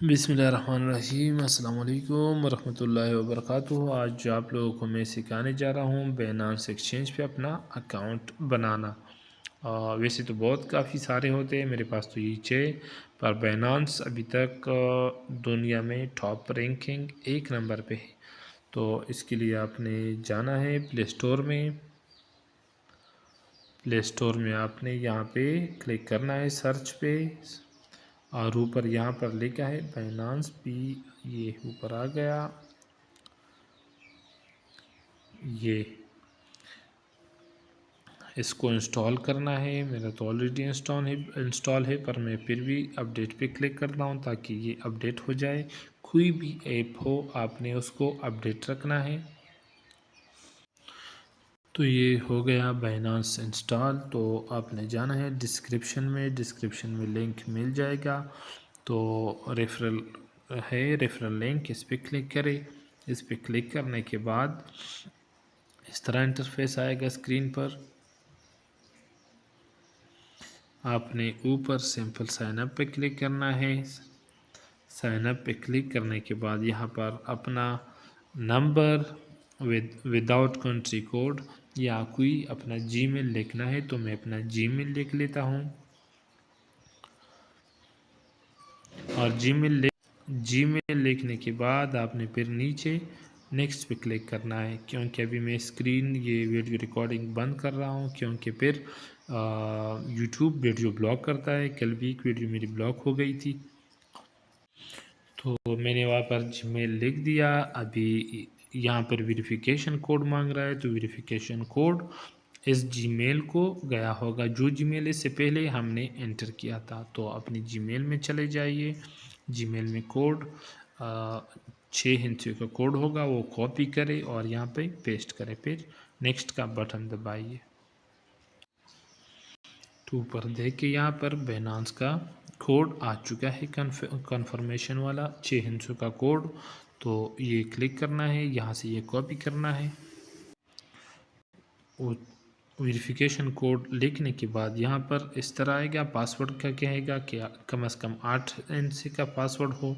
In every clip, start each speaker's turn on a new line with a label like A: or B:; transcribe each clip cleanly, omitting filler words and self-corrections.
A: بسم اللہ الرحمن الرحیم۔ السلام علیکم ورحمۃ اللہ وبرکاتہ۔ آج آپ لوگوں کو میں سکھانے جا رہا ہوں بینانس ایکسچینج پہ اپنا اکاؤنٹ بنانا۔ ویسے تو بہت کافی سارے ہوتے ہیں، میرے پاس تو یہ 6، پر بینانس ابھی تک دنیا میں ٹاپ رینکنگ 1 نمبر پہ ہے۔ تو اس کے لیے آپ نے جانا ہے پلے اسٹور میں۔ پلے اسٹور میں آپ نے یہاں پہ کلک کرنا ہے سرچ پہ، اور اوپر یہاں پر لکھا ہے بینانس پی، یہ اوپر آ گیا۔ یہ اس کو انسٹال کرنا ہے، میرا تو آلریڈی انسٹال ہے، پر میں پھر بھی اپڈیٹ پہ کلک کرتا ہوں تاکہ یہ اپڈیٹ ہو جائے۔ کوئی بھی ایپ ہو آپ نے اس کو اپڈیٹ رکھنا ہے۔ تو یہ ہو گیا بینانس انسٹال۔ تو آپ نے جانا ہے ڈسکرپشن میں لنک مل جائے گا، تو ریفرل ہے، ریفرل لنک، اس پہ کلک کرے۔ اس پہ کلک کرنے کے بعد اس طرح انٹرفیس آئے گا اسکرین پر۔ آپ نے اوپر سمپل سائن اپ پہ کلک کرنا ہے۔ سائن اپ پہ کلک کرنے کے بعد یہاں پر اپنا نمبر وداؤٹ کنٹری کوڈ یا کوئی اپنا جی میل لکھنا ہے، تو میں اپنا جی میل لکھ لیتا ہوں۔ اور جی میل لکھنے کے بعد آپ نے پھر نیچے نیکسٹ پہ کلک کرنا ہے، کیونکہ ابھی میں اسکرین یہ ویڈیو ریکارڈنگ بند کر رہا ہوں، کیونکہ پھر یوٹیوب ویڈیو بلاک کرتا ہے۔ کل بھی ایک ویڈیو میری بلاک ہو گئی تھی، تو میں نے وہاں پر جی میل لکھ دیا۔ ابھی یہاں پر ویریفیکیشن کوڈ مانگ رہا ہے، تو ویریفیکیشن کوڈ اس جی میل کو گیا ہوگا، جو جی میل اس سے پہلے ہم نے انٹر کیا تھا۔ تو اپنی جی میل میں چلے جائیے، جی میل میں کوڈ 6 ہندسوں کا کوڈ ہوگا، وہ کاپی کرے اور یہاں پہ پیسٹ کرے، پھر نیکسٹ کا بٹن دبائیے۔ تو اوپر دیکھیں یہاں پر بینانس کا کوڈ آ چکا ہے، کنفرمیشن والا 6 ہندسوں کا کوڈ۔ تو یہ کلک کرنا ہے، یہاں سے یہ کاپی کرنا ہے۔ ویریفیکیشن کوڈ لکھنے کے بعد یہاں پر اس طرح آئے گا، پاسورڈ کا کہے گا کہ کم از کم 8 ہندسے کا پاسورڈ ہو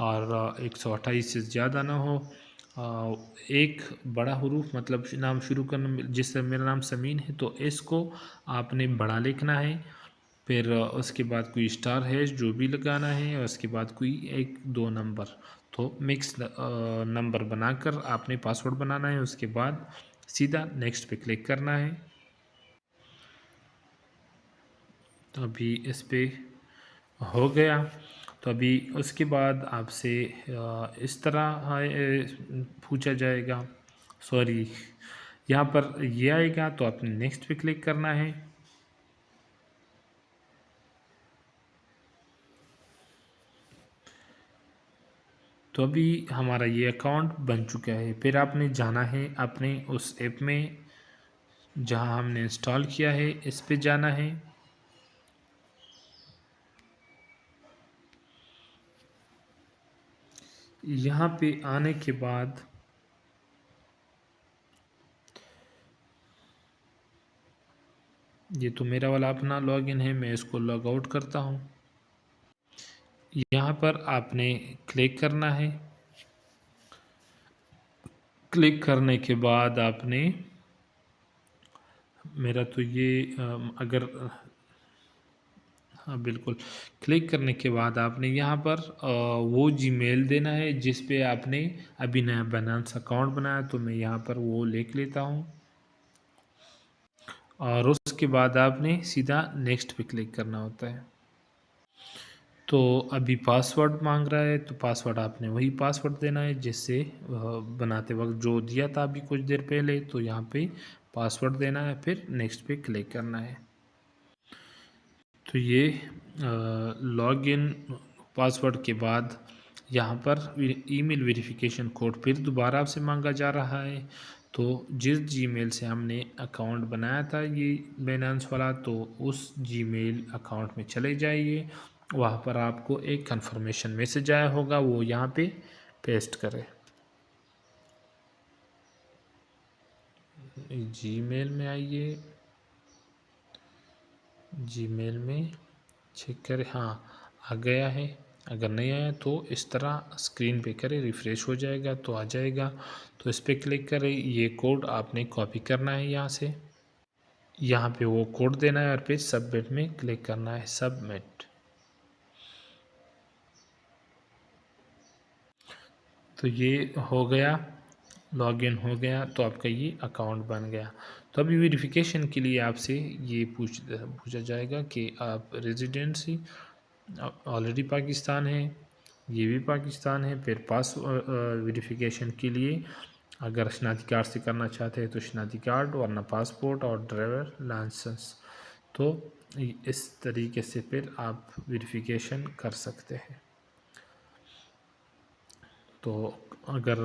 A: اور 128 سے زیادہ نہ ہو۔ ایک بڑا حروف مطلب نام شروع کرنا، جس سے میرا نام سمین ہے تو اس کو آپ نے بڑا لکھنا ہے، پھر اس کے بعد کوئی اسٹار ہیش جو بھی لگانا ہے، اور اس کے بعد کوئی 1-2 نمبر، تو مکس نمبر بنا کر آپ نے پاسورڈ بنانا ہے۔ اس کے بعد سیدھا نیکسٹ پہ کلک کرنا ہے۔ تو ابھی اس پہ ہو گیا، تو ابھی اس کے بعد آپ سے اس طرح پوچھا جائے گا، سوری یہاں پر یہ آئے گا، تو آپ نے نیکسٹ پہ کلک کرنا ہے۔ تو ابھی ہمارا یہ اکاؤنٹ بن چکا ہے۔ پھر آپ نے جانا ہے اپنے اس ایپ میں جہاں ہم نے انسٹال کیا ہے، اس پہ جانا ہے۔ یہاں پہ آنے کے بعد یہ تو میرا والا اپنا لاگ ان ہے، میں اس کو لاگ آؤٹ کرتا ہوں۔ یہاں پر آپ نے کلک کرنا ہے۔ کلک کرنے کے بعد آپ نے میرا تو یہ اگر ہاں بالکل، کلک کرنے کے بعد آپ نے یہاں پر وہ جی میل دینا ہے جس پہ آپ نے ابھی نیا بینانس اکاؤنٹ بنایا، تو میں یہاں پر وہ لکھ لیتا ہوں، اور اس کے بعد آپ نے سیدھا نیکسٹ پہ کلک کرنا ہوتا ہے۔ تو ابھی پاسورڈ مانگ رہا ہے، تو پاسورڈ آپ نے وہی پاسورڈ دینا ہے جس سے بناتے وقت جو دیا تھا ابھی کچھ دیر پہلے، تو یہاں پہ پاسورڈ دینا ہے، پھر نیکسٹ پہ کلک کرنا ہے۔ تو یہ لاگ ان پاسورڈ کے بعد یہاں پر ای میل ویریفیکیشن کوڈ پھر دوبارہ آپ سے مانگا جا رہا ہے۔ تو جس جی میل سے ہم نے اکاؤنٹ بنایا تھا یہ بینانس والا، تو اس جی میل اکاؤنٹ میں چلے جائیے، وہاں پر آپ کو ایک کنفرمیشن میسج آیا ہوگا، وہ یہاں پہ پیسٹ کرے۔ جی میل میں آئیے، جی میل میں چیک کرے، ہاں آ گیا ہے۔ اگر نہیں آیا تو اس طرح اسکرین پہ کرے، ریفریش ہو جائے گا تو آ جائے گا، تو اس پہ کلک کرے، یہ کوڈ آپ نے کاپی کرنا ہے یہاں سے، یہاں پہ وہ کوڈ دینا ہے اور پھر سبمٹ میں کلک کرنا ہے، سبمٹ۔ تو یہ ہو گیا، لاگ ان ہو گیا، تو آپ کا یہ اکاؤنٹ بن گیا۔ تو ابھی ویریفیکیشن کے لیے آپ سے یہ پوچھا جائے گا کہ آپ ریزیڈنسی آلریڈی پاکستان ہے، یہ بھی پاکستان ہے، پھر ویریفیکیشن کے لیے اگر شناختی کارڈ سے کرنا چاہتے ہیں تو شناختی کارڈ، ورنہ پاسپورٹ اور ڈرائیور لائسنس۔ تو اس طریقے سے پھر آپ ویریفیکیشن کر سکتے ہیں۔ تو اگر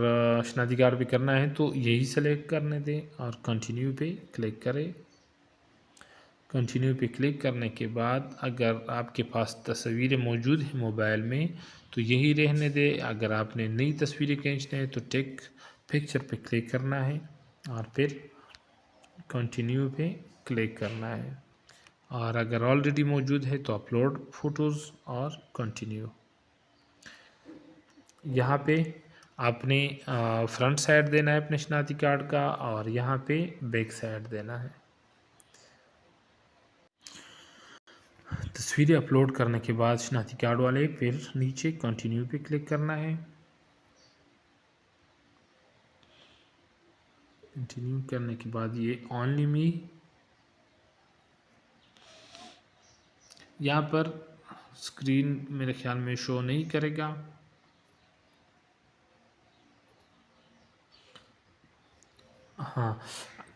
A: شناختی کارڈ بھی کرنا ہے تو یہی سلیکٹ کرنے دیں اور کنٹینیو پہ کلک کریں۔ کنٹینیو پہ کلک کرنے کے بعد اگر آپ کے پاس تصویریں موجود ہیں موبائل میں تو یہی رہنے دیں، اگر آپ نے نئی تصویریں کھینچنا ہے تو ٹیک پکچر پہ کلک کرنا ہے اور پھر کنٹینیو پہ کلک کرنا ہے، اور اگر آلریڈی موجود ہے تو اپلوڈ فوٹوز اور کنٹینیو۔ یہاں پہ آپ نے فرنٹ سائڈ دینا ہے اپنے شناختی کارڈ کا، اور یہاں پہ بیک سائڈ دینا ہے۔ تصویریں اپلوڈ کرنے کے بعد شناختی کارڈ والے پھر نیچے کنٹینیو پہ کلک کرنا ہے۔ کنٹینیو کرنے کے بعد یہ اونلی می، یہاں پر اسکرین میرے خیال میں شو نہیں کرے گا۔ ہاں،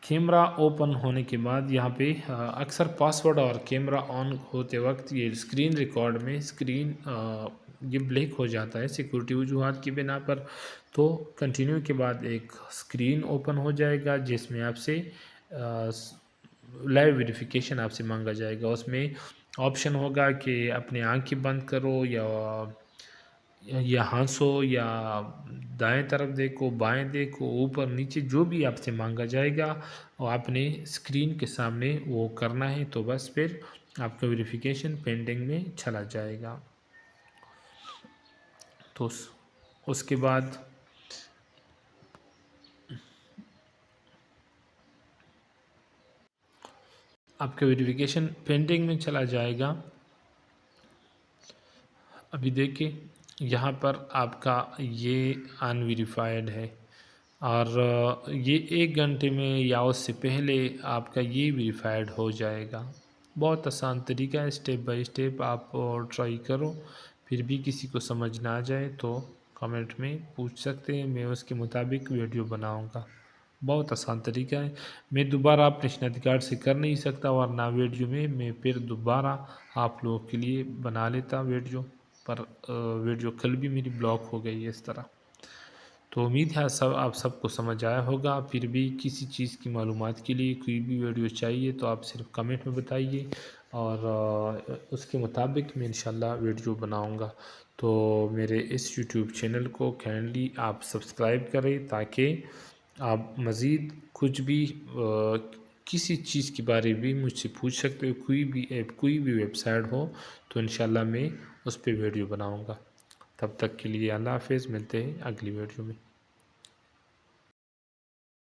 A: کیمرہ اوپن ہونے کے بعد یہاں پہ اکثر پاسورڈ اور کیمرہ آن ہوتے وقت یہ اسکرین ریکارڈ میں یہ بلینک ہو جاتا ہے سیکورٹی وجوہات کی بنا پر، تو کنٹینیو کے بعد ایک اسکرین اوپن ہو جائے گا جس میں آپ سے لائیو ویریفیکیشن آپ سے مانگا جائے گا۔ اس میں آپشن ہوگا کہ اپنے آنکھیں بند کرو یا ہنسو یا دائیں طرف دیکھو، بائیں دیکھو، اوپر نیچے، جو بھی آپ سے مانگا جائے گا وہ آپ نے اسکرین کے سامنے وہ کرنا ہے، تو بس پھر آپ کا ویریفیکیشن پینڈنگ میں چلا جائے گا۔ تو اس کے بعد آپ کا ویریفیکیشن پینڈنگ میں چلا جائے گا۔ ابھی دیکھیں یہاں پر آپ کا یہ ان ویریفائڈ ہے، اور یہ 1 گھنٹے میں یا اس سے پہلے آپ کا یہ ویریفائڈ ہو جائے گا۔ بہت آسان طریقہ ہے، اسٹیپ بائی اسٹیپ آپ ٹرائی کرو، پھر بھی کسی کو سمجھ نہ آ جائے تو کمنٹ میں پوچھ سکتے ہیں، میں اس کے مطابق ویڈیو بناؤں گا۔ بہت آسان طریقہ ہے، میں دوبارہ اپنے شناختی کارڈ سے کر نہیں سکتا، ورنہ ویڈیو میں پھر دوبارہ آپ لوگوں کے لیے بنا لیتا ویڈیو، پر ویڈیو کل بھی میری بلاک ہو گئی ہے اس طرح۔ تو امید ہے آپ سب کو سمجھ آیا ہوگا، پھر بھی کسی چیز کی معلومات کے لیے کوئی بھی ویڈیو چاہیے تو آپ صرف کمنٹ میں بتائیے، اور اس کے مطابق میں انشاءاللہ ویڈیو بناؤں گا۔ تو میرے اس یوٹیوب چینل کو کائنڈلی آپ سبسکرائب کریں تاکہ آپ مزید کچھ بھی کسی چیز کے بارے میں مجھ سے پوچھ سکتے ہو، کوئی بھی ایپ، کوئی بھی ویب سائٹ ہو تو انشاءاللہ میں اس پہ ویڈیو بناؤں گا۔ تب تک کے لیے اللہ حافظ، ملتے ہیں اگلی ویڈیو میں۔